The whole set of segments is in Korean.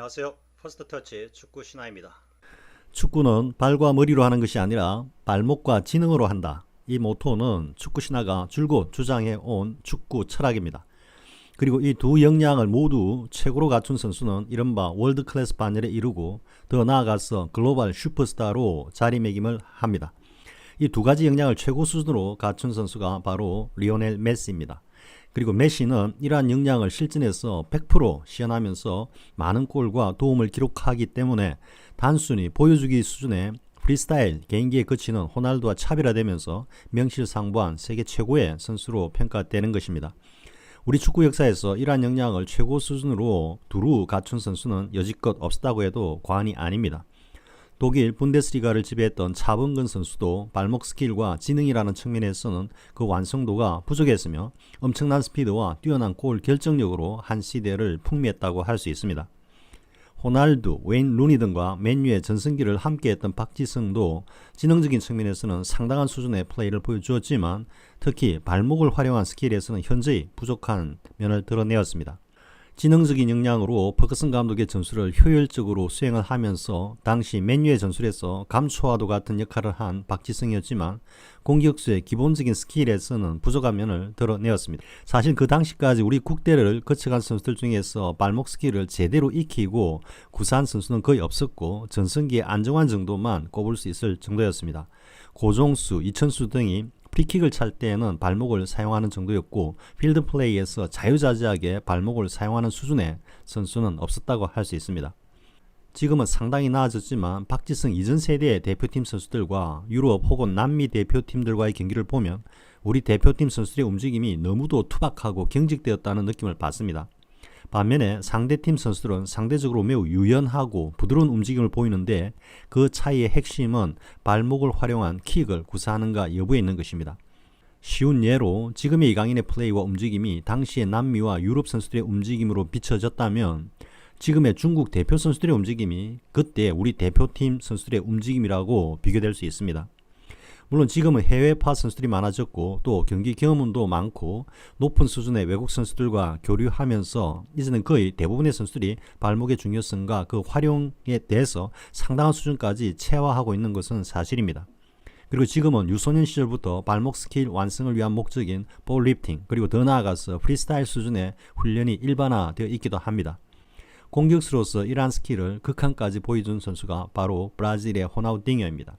안녕하세요. 퍼스트터치 축구 신화입니다. 축구는 발과 머리로 하는 것이 아니라 발목과 지능으로 한다. 이 모토는 축구 신화가 줄곧 주장해 온 축구 철학입니다. 그리고 이 두 역량을 모두 최고로 갖춘 선수는 이른바 월드 클래스 반열에 이르고 더 나아가서 글로벌 슈퍼스타로 자리매김을 합니다. 이 두 가지 역량을 최고 수준으로 갖춘 선수가 바로 리오넬 메시입니다. 그리고 메시는 이러한 역량을 실전에서 100% 시연하면서 많은 골과 도움을 기록하기 때문에 단순히 보여주기 수준의 프리스타일 개인기에 그치는 호날두와 차별화되면서 명실상부한 세계 최고의 선수로 평가되는 것입니다. 우리 축구 역사에서 이러한 역량을 최고 수준으로 두루 갖춘 선수는 여지껏 없었다고 해도 과언이 아닙니다. 독일 분데스리가를 지배했던 차범근 선수도 발목 스킬과 지능이라는 측면에서는 그 완성도가 부족했으며 엄청난 스피드와 뛰어난 골 결정력으로 한 시대를 풍미했다고 할 수 있습니다. 호날두, 웨인 루니 등과 맨유의 전성기를 함께했던 박지성도 지능적인 측면에서는 상당한 수준의 플레이를 보여주었지만 특히 발목을 활용한 스킬에서는 현저히 부족한 면을 드러내었습니다. 지능적인 역량으로 퍼거슨 감독의 전술을 효율적으로 수행을 하면서 당시 맨유의 전술에서 감초와도 같은 역할을 한 박지성이었지만 공격수의 기본적인 스킬에서는 부족한 면을 드러내었습니다. 사실 그 당시까지 우리 국대를 거쳐간 선수들 중에서 발목 스킬을 제대로 익히고 구사한 선수는 거의 없었고 전성기의 안정환 정도만 꼽을 수 있을 정도였습니다. 고종수, 이천수 등이 프리킥을 찰 때에는 발목을 사용하는 정도였고 필드 플레이에서 자유자재하게 발목을 사용하는 수준의 선수는 없었다고 할 수 있습니다. 지금은 상당히 나아졌지만 박지성 이전 세대의 대표팀 선수들과 유럽 혹은 남미 대표팀들과의 경기를 보면 우리 대표팀 선수들의 움직임이 너무도 투박하고 경직되었다는 느낌을 받습니다. 반면에 상대팀 선수들은 상대적으로 매우 유연하고 부드러운 움직임을 보이는데 그 차이의 핵심은 발목을 활용한 킥을 구사하는가 여부에 있는 것입니다. 쉬운 예로 지금의 이강인의 플레이와 움직임이 당시의 남미와 유럽 선수들의 움직임으로 비춰졌다면 지금의 중국 대표 선수들의 움직임이 그때 우리 대표팀 선수들의 움직임이라고 비교될 수 있습니다. 물론 지금은 해외파 선수들이 많아졌고 또 경기 경험도 많고 높은 수준의 외국 선수들과 교류하면서 이제는 거의 대부분의 선수들이 발목의 중요성과 그 활용에 대해서 상당한 수준까지 체화하고 있는 것은 사실입니다. 그리고 지금은 유소년 시절부터 발목 스킬 완성을 위한 목적인 볼 리프팅 그리고 더 나아가서 프리스타일 수준의 훈련이 일반화되어 있기도 합니다. 공격수로서 이러한 스킬을 극한까지 보여준 선수가 바로 브라질의 호나우딩요입니다.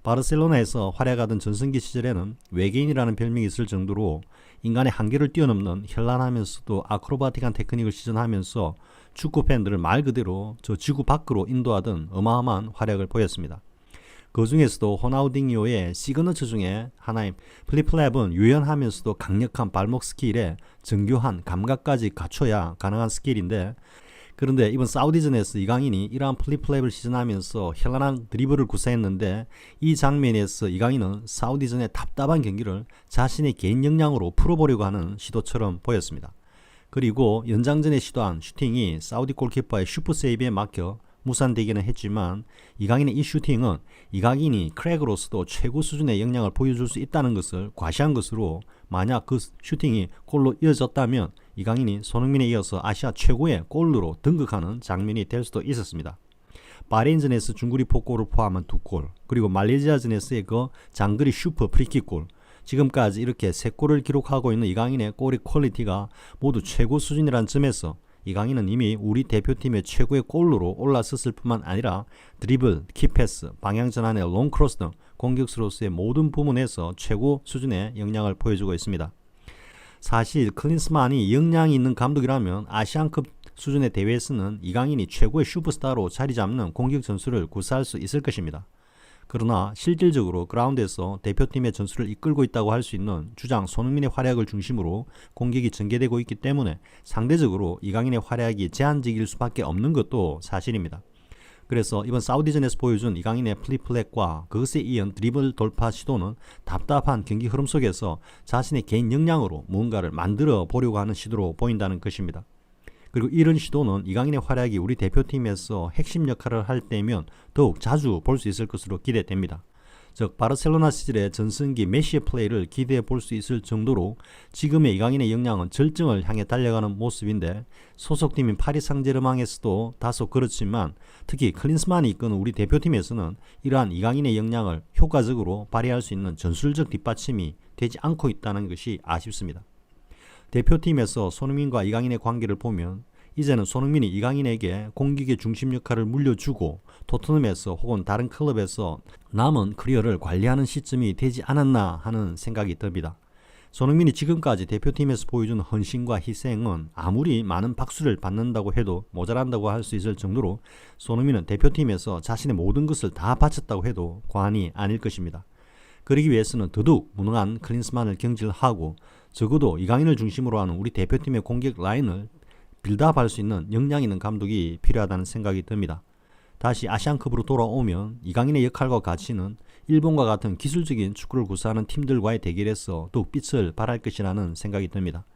바르셀로나에서 활약하던 전성기 시절에는 외계인이라는 별명이 있을 정도로 인간의 한계를 뛰어넘는 현란하면서도 아크로바틱한 테크닉을 시전하면서 축구 팬들을 말 그대로 저 지구 밖으로 인도하던 어마어마한 활약을 보였습니다. 그 중에서도 호나우딩요의 시그너처 중에 하나인 플립플랩은 유연하면서도 강력한 발목 스킬에 정교한 감각까지 갖춰야 가능한 스킬인데 그런데 이번 사우디전에서 이강인이 이러한 플립플랩을 시전하면서 현란한 드리블을 구사했는데 이 장면에서 이강인은 사우디전의 답답한 경기를 자신의 개인 역량으로 풀어보려고 하는 시도처럼 보였습니다. 그리고 연장전에 시도한 슈팅이 사우디 골키퍼의 슈퍼세이브에 막혀 무산되기는 했지만 이강인의 이 슈팅은 이강인이 크랙으로서도 최고 수준의 역량을 보여줄 수 있다는 것을 과시한 것으로 만약 그 슈팅이 골로 이어졌다면 이강인이 손흥민에 이어서 아시아 최고의 골로 등극하는 장면이 될 수도 있었습니다. 바레인전에서 중거리 폭골을 포함한 2골 그리고 말레이시아전에서의 그 장거리 슈퍼 프리킥골 지금까지 이렇게 3골을 기록하고 있는 이강인의 골의 퀄리티가 모두 최고 수준이라는 점에서 이강인은 이미 우리 대표팀의 최고의 골로 올라섰을 뿐만 아니라 드리블, 키패스, 방향전환의 롱크로스 등 공격수로서의 모든 부문에서 최고 수준의 역량을 보여주고 있습니다. 사실 클린스만이 역량이 있는 감독이라면 아시안컵 수준의 대회에서는 이강인이 최고의 슈퍼스타로 자리 잡는 공격 전술을 구사할 수 있을 것입니다. 그러나 실질적으로 그라운드에서 대표팀의 전술을 이끌고 있다고 할 수 있는 주장 손흥민의 활약을 중심으로 공격이 전개되고 있기 때문에 상대적으로 이강인의 활약이 제한적일 수밖에 없는 것도 사실입니다. 그래서 이번 사우디전에서 보여준 이강인의 플립플랩과 그것에 이은 드리블 돌파 시도는 답답한 경기 흐름 속에서 자신의 개인 역량으로 무언가를 만들어 보려고 하는 시도로 보인다는 것입니다. 그리고 이런 시도는 이강인의 활약이 우리 대표팀에서 핵심 역할을 할 때면 더욱 자주 볼 수 있을 것으로 기대됩니다. 즉 바르셀로나 시절의 전성기 메시의 플레이를 기대해 볼 수 있을 정도로 지금의 이강인의 역량은 절정을 향해 달려가는 모습인데, 소속팀인 파리 상제르맹에서도 다소 그렇지만 특히 클린스만이 이끄는 우리 대표팀에서는 이러한 이강인의 역량을 효과적으로 발휘할 수 있는 전술적 뒷받침이 되지 않고 있다는 것이 아쉽습니다. 대표팀에서 손흥민과 이강인의 관계를 보면 이제는 손흥민이 이강인에게 공격의 중심 역할을 물려주고 토트넘에서 혹은 다른 클럽에서 남은 커리어를 관리하는 시점이 되지 않았나 하는 생각이 듭니다. 손흥민이 지금까지 대표팀에서 보여준 헌신과 희생은 아무리 많은 박수를 받는다고 해도 모자란다고 할 수 있을 정도로 손흥민은 대표팀에서 자신의 모든 것을 다 바쳤다고 해도 과언이 아닐 것입니다. 그러기 위해서는 더더욱 무능한 클린스만을 경질하고 적어도 이강인을 중심으로 하는 우리 대표팀의 공격 라인을 빌드업할 수 있는 역량 있는 감독이 필요하다는 생각이 듭니다. 다시 아시안컵으로 돌아오면 이강인의 역할과 가치는 일본과 같은 기술적인 축구를 구사하는 팀들과의 대결에서 더욱 빛을 발할 것이라는 생각이 듭니다.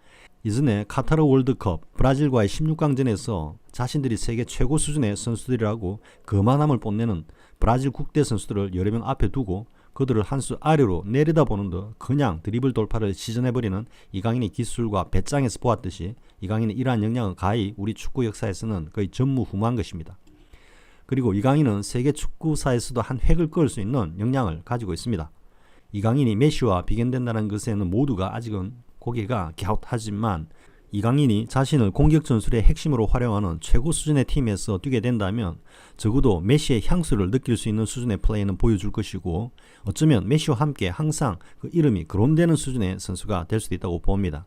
이전에 카타르 월드컵 브라질과의 16강전에서 자신들이 세계 최고 수준의 선수들이라고 거만함을 뽐내는 브라질 국대 선수들을 여러 명 앞에 두고 그들을 한 수 아래로 내려다보는 듯 그냥 드리블 돌파를 시전해버리는 이강인의 기술과 배짱에서 보았듯이 이강인의 이러한 역량은 가히 우리 축구 역사에서는 거의 전무후무한 것입니다. 그리고 이강인은 세계 축구사에서도 한 획을 그을 수 있는 역량을 가지고 있습니다. 이강인이 메시와 비견된다는 것에는 모두가 아직은 고개가 갸웃하지만 이강인이 자신을 공격 전술의 핵심으로 활용하는 최고 수준의 팀에서 뛰게 된다면 적어도 메시의 향수를 느낄 수 있는 수준의 플레이는 보여줄 것이고, 어쩌면 메시와 함께 항상 그 이름이 거론되는 수준의 선수가 될 수도 있다고 봅니다.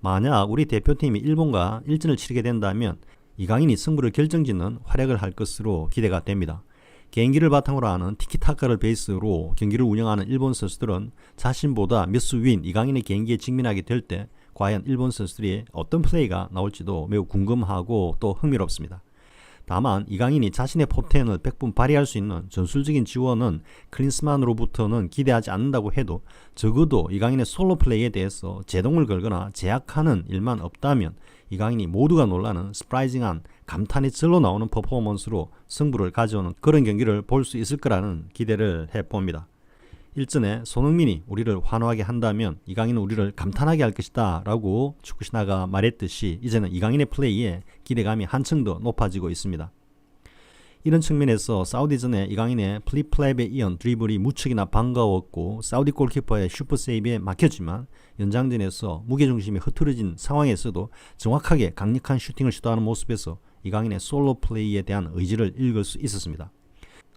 만약 우리 대표팀이 일본과 일전을 치르게 된다면 이강인이 승부를 결정짓는 활약을 할 것으로 기대가 됩니다. 개인기를 바탕으로 하는 티키타카를 베이스로 경기를 운영하는 일본 선수들은 자신보다 몇 수 위인 이강인의 개인기에 직면하게 될 때 과연 일본 선수들이 어떤 플레이가 나올지도 매우 궁금하고 또 흥미롭습니다. 다만 이강인이 자신의 포텐을 100분 발휘할 수 있는 전술적인 지원은 클린스만으로부터는 기대하지 않는다고 해도 적어도 이강인의 솔로 플레이에 대해서 제동을 걸거나 제약하는 일만 없다면 이강인이 모두가 놀라는 스프라이징한 감탄이 절로 나오는 퍼포먼스로 승부를 가져오는 그런 경기를 볼 수 있을 거라는 기대를 해봅니다. 일전에 손흥민이 우리를 환호하게 한다면 이강인은 우리를 감탄하게 할 것이다 라고 축구신화가 말했듯이 이제는 이강인의 플레이에 기대감이 한층 더 높아지고 있습니다. 이런 측면에서 사우디전에 이강인의 플립플랩에 이은 드리블이 무척이나 반가웠고 사우디 골키퍼의 슈퍼세이브에 막혔지만 연장전에서 무게중심이 흐트러진 상황에서도 정확하게 강력한 슈팅을 시도하는 모습에서 이강인의 솔로 플레이에 대한 의지를 읽을 수 있었습니다.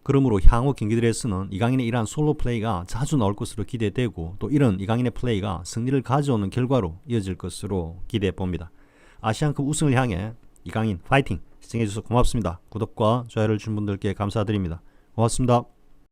그러므로 향후 경기들에서는 이강인의 이러한 솔로 플레이가 자주 나올 것으로 기대되고 또 이런 이강인의 플레이가 승리를 가져오는 결과로 이어질 것으로 기대해 봅니다. 아시안컵 우승을 향해 이강인 파이팅! 시청해주셔서 고맙습니다. 구독과 좋아요를 준 분들께 감사드립니다. 고맙습니다.